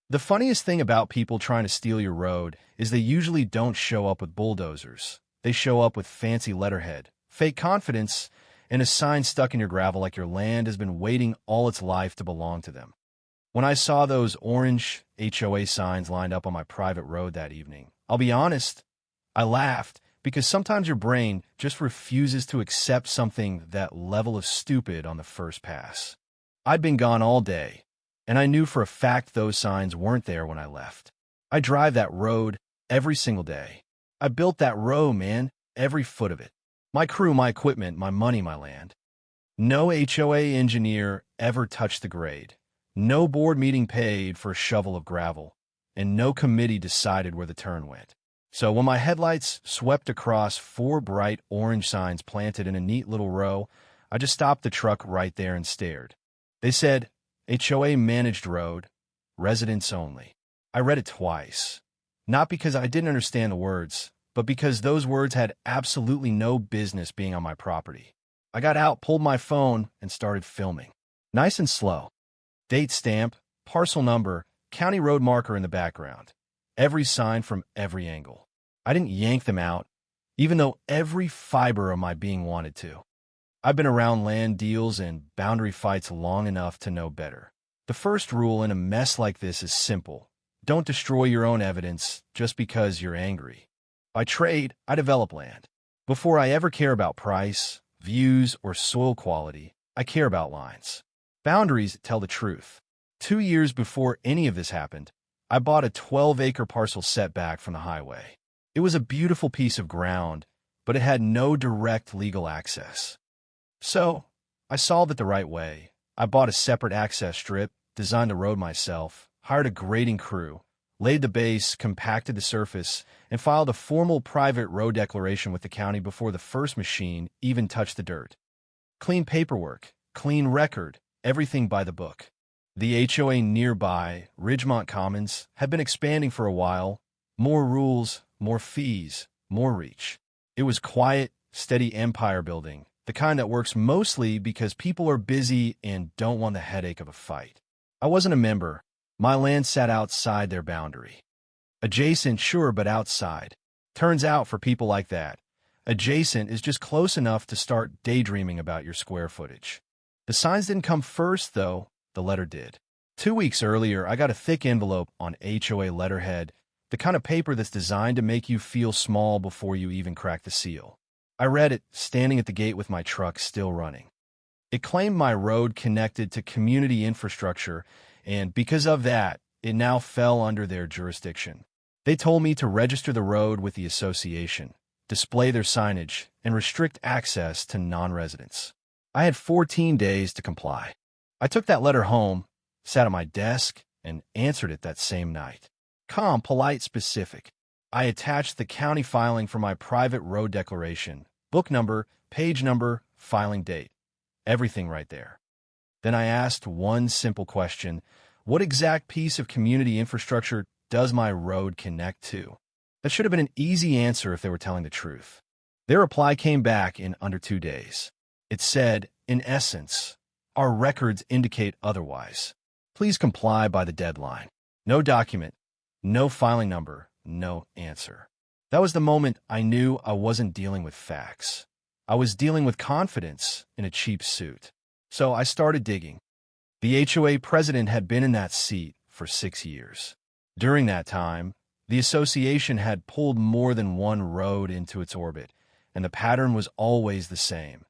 The funniest thing about people trying to steal your road is they usually don't show up with bulldozers. They show up with fancy letterhead, fake confidence, and a sign stuck in your gravel like your land has been waiting all its life to belong to them. When I saw those orange HOA signs lined up on my private road that evening, I'll be honest, I laughed because sometimes your brain just refuses to accept something that level of stupid on the first pass. I'd been gone all day, and I knew for a fact those signs weren't there when I left. I drive that road every single day. I built that row, man, every foot of it. My crew, my equipment, my money, my land. No HOA engineer ever touched the grade. No board meeting paid for a shovel of gravel, and no committee decided where the turn went. So when my headlights swept across 4 bright orange signs planted in a neat little row, I just stopped the truck right there and stared. They said, HOA managed road, residents only. I read it twice. Not because I didn't understand the words, but because those words had absolutely no business being on my property. I got out, pulled my phone, and started filming. Nice and slow. Date stamp, parcel number, county road marker in the background. Every sign from every angle. I didn't yank them out, even though every fiber of my being wanted to. I've been around land deals and boundary fights long enough to know better. The first rule in a mess like this is simple. Don't destroy your own evidence just because you're angry. By trade, I develop land. Before I ever care about price, views, or soil quality, I care about lines. Boundaries tell the truth. 2 years before any of this happened, I bought a 12-acre parcel setback from the highway. It was a beautiful piece of ground, but it had no direct legal access. So, I solved it the right way. I bought a separate access strip, designed the road myself, hired a grading crew, laid the base, compacted the surface, and filed a formal private road declaration with the county before the first machine even touched the dirt. Clean paperwork, clean record, everything by the book. The HOA nearby, Ridgemont Commons, had been expanding for a while. More rules, more fees, more reach. It was quiet, steady empire building, the kind that works mostly because people are busy and don't want the headache of a fight. I wasn't a member. My land sat outside their boundary. Adjacent, sure, but outside. Turns out for people like that, adjacent is just close enough to start daydreaming about your square footage. The signs didn't come first, though. The letter did. 2 weeks earlier, I got a thick envelope on HOA letterhead, the kind of paper that's designed to make you feel small before you even crack the seal. I read it, standing at the gate with my truck still running. It claimed my road connected to community infrastructure, and because of that, it now fell under their jurisdiction. They told me to register the road with the association, display their signage, and restrict access to non-residents. I had 14 days to comply. I took that letter home, sat at my desk, and answered it that same night. Calm, polite, specific. I attached the county filing for my private road declaration, book number, page number, filing date. Everything right there. Then I asked one simple question: what exact piece of community infrastructure does my road connect to? That should have been an easy answer if they were telling the truth. Their reply came back in under 2 days. It said, in essence, our records indicate otherwise. Please comply by the deadline. No document, no filing number, no answer. That was the moment I knew I wasn't dealing with facts. I was dealing with confidence in a cheap suit. So I started digging. The HOA president had been in that seat for 6 years. During that time, the association had pulled more than one road into its orbit, and the pattern was always the same.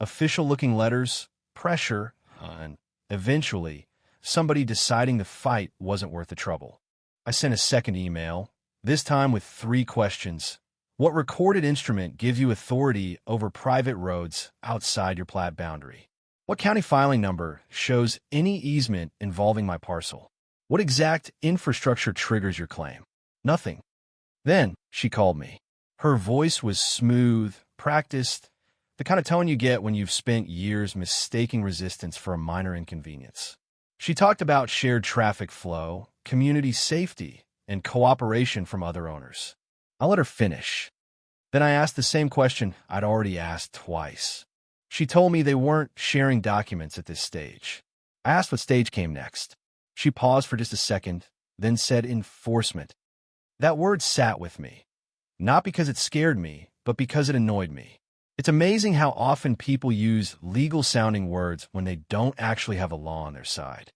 Official-looking letters, pressure, and eventually, somebody deciding the fight wasn't worth the trouble. I sent a second email, this time with 3 questions. What recorded instrument gives you authority over private roads outside your plat boundary? What county filing number shows any easement involving my parcel? What exact infrastructure triggers your claim? Nothing. Then she called me. Her voice was smooth, practiced, the kind of tone you get when you've spent years mistaking resistance for a minor inconvenience. She talked about shared traffic flow, community safety, and cooperation from other owners. I let her finish. Then I asked the same question I'd already asked twice. She told me they weren't sharing documents at this stage. I asked what stage came next. She paused for just a second, then said enforcement. That word sat with me, not because it scared me, but because it annoyed me. It's amazing how often people use legal-sounding words when they don't actually have a law on their side.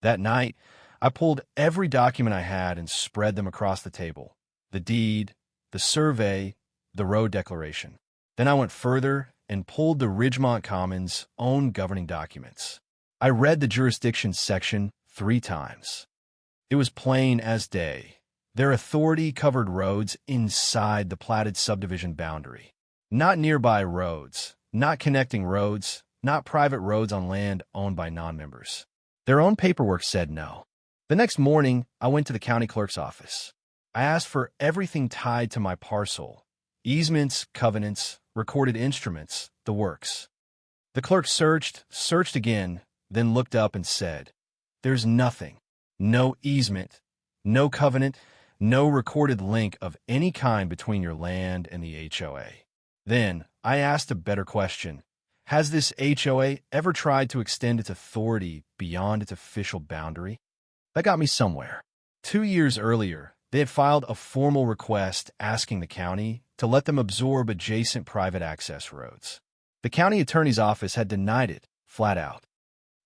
That night, I pulled every document I had and spread them across the table. The deed, the survey, the road declaration. Then I went further and pulled the Ridgemont Commons' own governing documents. I read the jurisdiction section 3 times. It was plain as day. Their authority covered roads inside the platted subdivision boundary. Not nearby roads, not connecting roads, not private roads on land owned by non-members. Their own paperwork said no. The next morning, I went to the county clerk's office. I asked for everything tied to my parcel: easements, covenants, recorded instruments, the works. The clerk searched again, then looked up and said, "There's nothing. No easement, no covenant, no recorded link of any kind between your land and the HOA." Then I asked a better question. Has this HOA ever tried to extend its authority beyond its official boundary? That got me somewhere. 2 years earlier, they had filed a formal request asking the county to let them absorb adjacent private access roads. The county attorney's office had denied it, flat out.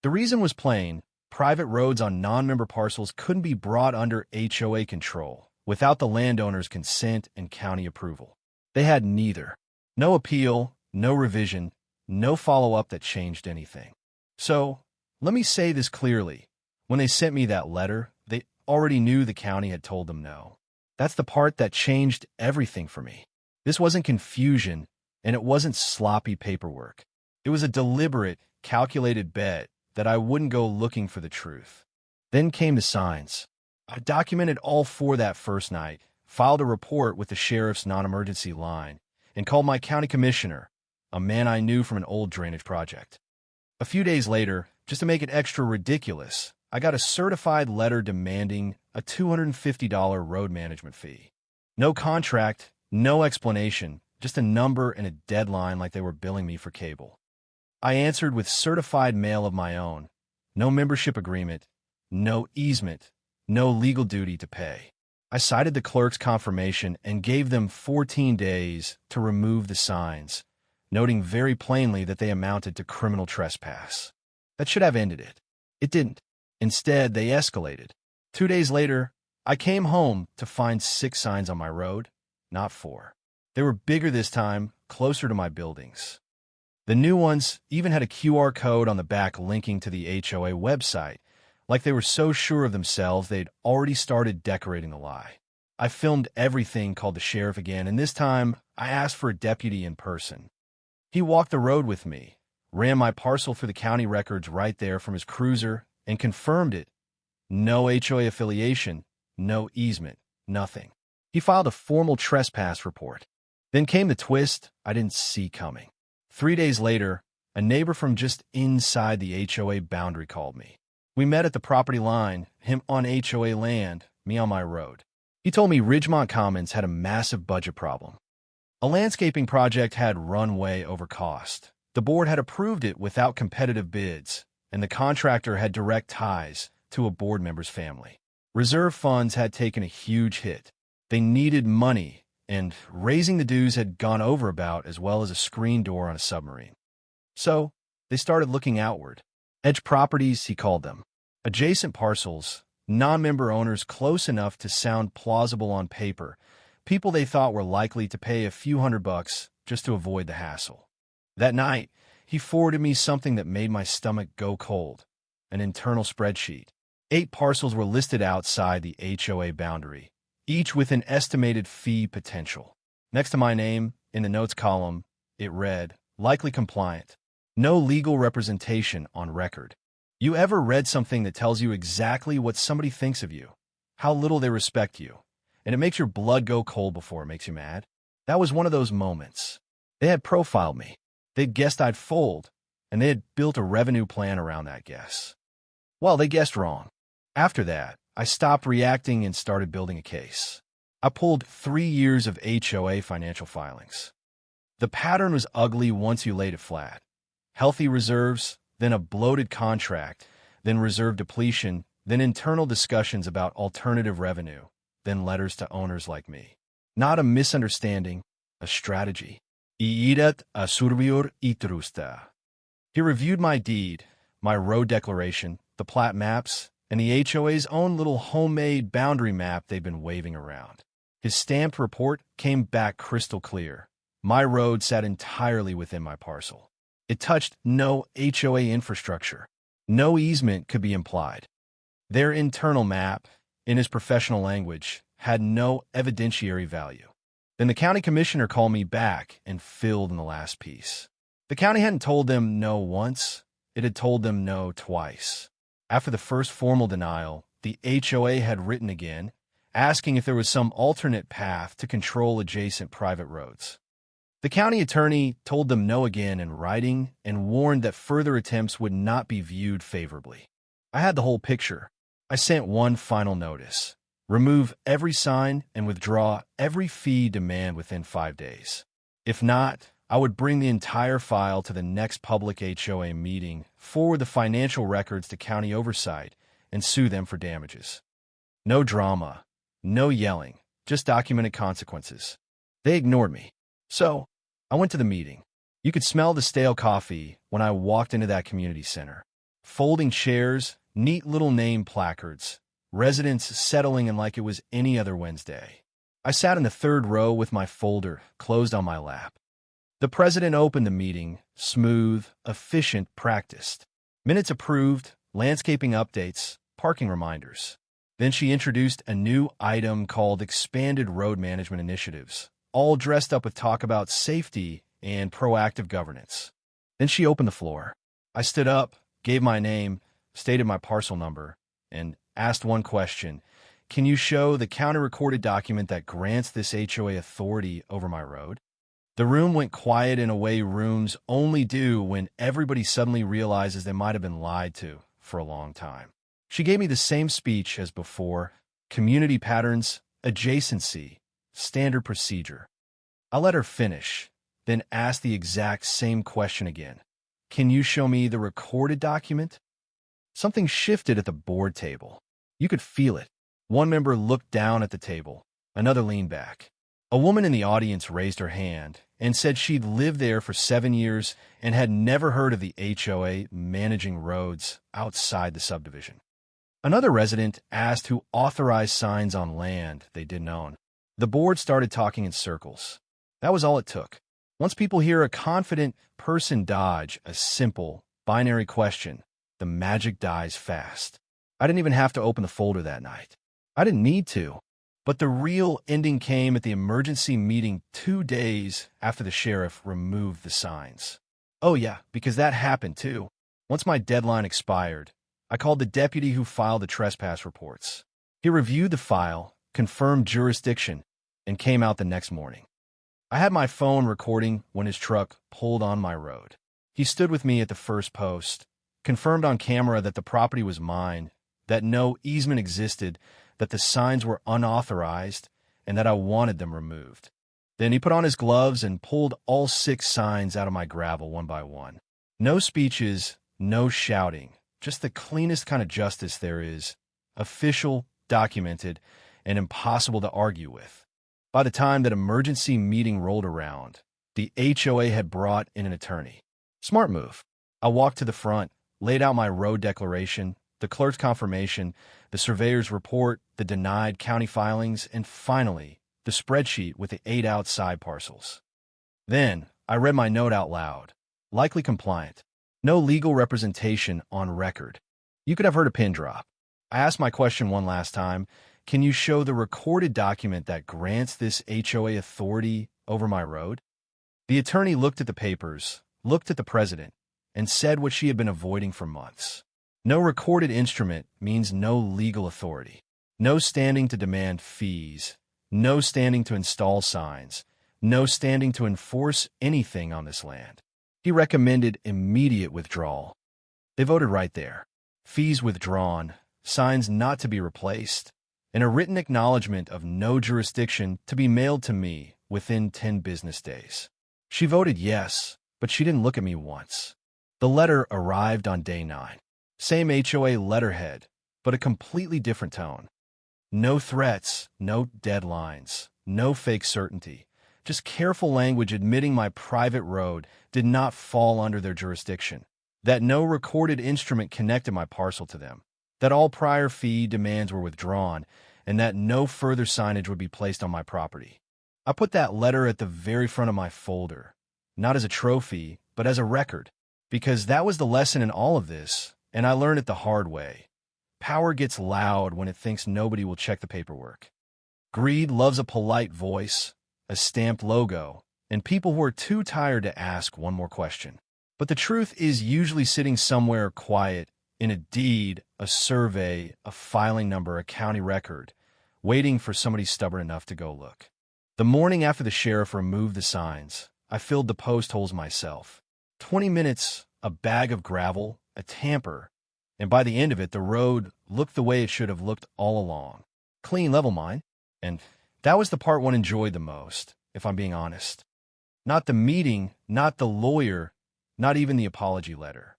The reason was plain: private roads on non-member parcels couldn't be brought under HOA control without the landowner's consent and county approval. They had neither. No appeal, no revision, no follow-up that changed anything. So, let me say this clearly. When they sent me that letter, they already knew the county had told them no. That's the part that changed everything for me. This wasn't confusion, and it wasn't sloppy paperwork. It was a deliberate, calculated bet that I wouldn't go looking for the truth. Then came the signs. I documented all 4 that first night, filed a report with the sheriff's non-emergency line, and called my county commissioner, a man I knew from an old drainage project. A few days later, just to make it extra ridiculous, I got a certified letter demanding a $250 road management fee. No contract, no explanation, just a number and a deadline like they were billing me for cable. I answered with certified mail of my own. No membership agreement, no easement, no legal duty to pay. I cited the clerk's confirmation and gave them 14 days to remove the signs, noting very plainly that they amounted to criminal trespass. That should have ended it. It didn't. Instead, they escalated. 2 days later, I came home to find 6 signs on my road, not 4. They were bigger this time, closer to my buildings. The new ones even had a QR code on the back linking to the HOA website, like they were so sure of themselves they'd already started decorating the lie. I filmed everything, called the sheriff again, and this time I asked for a deputy in person. He walked the road with me, ran my parcel through the county records right there from his cruiser, and confirmed it. No HOA affiliation, no easement, nothing. He filed a formal trespass report. Then came the twist I didn't see coming. 3 days later, a neighbor from just inside the HOA boundary called me. We met at the property line, him on HOA land, me on my road. He told me Ridgemont Commons had a massive budget problem. A landscaping project had run way over cost. The board had approved it without competitive bids, and the contractor had direct ties to a board member's family. Reserve funds had taken a huge hit. They needed money, and raising the dues had gone over about as well as a screen door on a submarine. So, they started looking outward. Edge properties, he called them. Adjacent parcels, non-member owners close enough to sound plausible on paper, people they thought were likely to pay a few $100 just to avoid the hassle. That night, he forwarded me something that made my stomach go cold, an internal spreadsheet. 8 parcels were listed outside the HOA boundary, each with an estimated fee potential. Next to my name, in the notes column, it read, "Likely compliant. No legal representation on record." You ever read something that tells you exactly what somebody thinks of you, how little they respect you, and it makes your blood go cold before it makes you mad? That was one of those moments. They had profiled me. They'd guessed I'd fold, and they had built a revenue plan around that guess. Well, they guessed wrong. After that, I stopped reacting and started building a case. I pulled 3 years of HOA financial filings. The pattern was ugly once you laid it flat. Healthy reserves, then a bloated contract, then reserve depletion, then internal discussions about alternative revenue, then letters to owners like me. Not a misunderstanding, a strategy. Iidat asurbiur itrusta. He reviewed my deed, my road declaration, the plat maps, and the HOA's own little homemade boundary map they've been waving around. His stamped report came back crystal clear. My road sat entirely within my parcel. It touched no HOA infrastructure. No easement could be implied. Their internal map, in his professional language, had no evidentiary value. Then the county commissioner called me back and filled in the last piece. The county hadn't told them no once, it had told them no twice. After the first formal denial, the HOA had written again, asking if there was some alternate path to control adjacent private roads. The county attorney told them no again in writing and warned that further attempts would not be viewed favorably. I had the whole picture. I sent one final notice. Remove every sign and withdraw every fee demand within 5 days. If not, I would bring the entire file to the next public HOA meeting, forward the financial records to county oversight, and sue them for damages. No drama, no yelling, just documented consequences. They ignored me. So, I went to the meeting. You could smell the stale coffee when I walked into that community center. Folding chairs, neat little name placards, residents settling in like it was any other Wednesday. I sat in the third row with my folder closed on my lap. The president opened the meeting, smooth, efficient, practiced. Minutes approved, landscaping updates, parking reminders. Then she introduced a new item called Expanded Road Management Initiatives, all dressed up with talk about safety and proactive governance. Then she opened the floor. I stood up, gave my name, stated my parcel number, and asked one question. Can you show the county-recorded document that grants this HOA authority over my road? The room went quiet in a way rooms only do when everybody suddenly realizes they might have been lied to for a long time. She gave me the same speech as before: community patterns, adjacency, standard procedure. I let her finish, then asked the exact same question again. Can you show me the recorded document? Something shifted at the board table. You could feel it. One member looked down at the table. Another leaned back. A woman in the audience raised her hand and said she'd lived there for 7 years and had never heard of the HOA managing roads outside the subdivision. Another resident asked who authorized signs on land they didn't own. The board started talking in circles. That was all it took. Once people hear a confident person dodge a simple, binary question, the magic dies fast. I didn't even have to open the folder that night. I didn't need to. But the real ending came at the emergency meeting 2 days after the sheriff removed the signs. Oh yeah, because that happened too. Once my deadline expired, I called the deputy who filed the trespass reports. He reviewed the file, confirmed jurisdiction, and came out the next morning. I had my phone recording when his truck pulled on my road. He stood with me at the first post, confirmed on camera that the property was mine, that no easement existed, that the signs were unauthorized, and that I wanted them removed. Then he put on his gloves and pulled all 6 signs out of my gravel one by one. No speeches, no shouting, just the cleanest kind of justice there is, official, documented, and impossible to argue with. By the time that emergency meeting rolled around, the HOA had brought in an attorney. Smart move. I walked to the front, laid out my road declaration, the clerk's confirmation, the surveyor's report, the denied county filings, and finally, the spreadsheet with the 8 outside parcels. Then, I read my note out loud. Likely compliant. No legal representation on record. You could have heard a pin drop. I asked my question one last time. Can you show the recorded document that grants this HOA authority over my road? The attorney looked at the papers, looked at the president, and said what she had been avoiding for months. No recorded instrument means no legal authority. No standing to demand fees. No standing to install signs. No standing to enforce anything on this land. He recommended immediate withdrawal. They voted right there. Fees withdrawn, signs not to be replaced, and a written acknowledgement of no jurisdiction to be mailed to me within 10 business days. She voted yes, but she didn't look at me once. The letter arrived on day 9. Same HOA letterhead, but a completely different tone. No threats, no deadlines, no fake certainty. Just careful language admitting my private road did not fall under their jurisdiction, that no recorded instrument connected my parcel to them, that all prior fee demands were withdrawn, and that no further signage would be placed on my property. I put that letter at the very front of my folder, not as a trophy, but as a record, because that was the lesson in all of this, and I learned it the hard way. Power gets loud when it thinks nobody will check the paperwork. Greed loves a polite voice, a stamped logo, and people who are too tired to ask one more question. But the truth is usually sitting somewhere quiet, in a deed, a survey, a filing number, a county record, waiting for somebody stubborn enough to go look. The morning after the sheriff removed the signs, I filled the post holes myself. 20 minutes, a bag of gravel, a tamper, and by the end of it, the road looked the way it should have looked all along. Clean, level mine. And that was the part one enjoyed the most, if I'm being honest. Not the meeting, not the lawyer, not even the apology letter.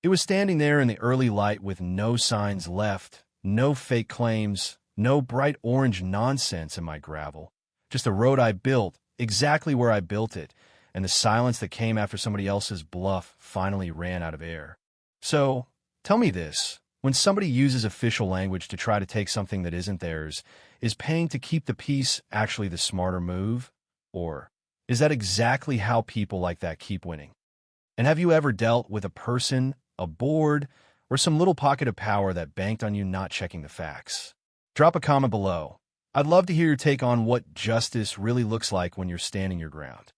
It was standing there in the early light with no signs left, no fake claims, no bright orange nonsense in my gravel. Just a road I built, exactly where I built it, and the silence that came after somebody else's bluff finally ran out of air. So, tell me this, when somebody uses official language to try to take something that isn't theirs, is paying to keep the peace actually the smarter move? Or is that exactly how people like that keep winning? And have you ever dealt with a person, a board, or some little pocket of power that banked on you not checking the facts? Drop a comment below. I'd love to hear your take on what justice really looks like when you're standing your ground.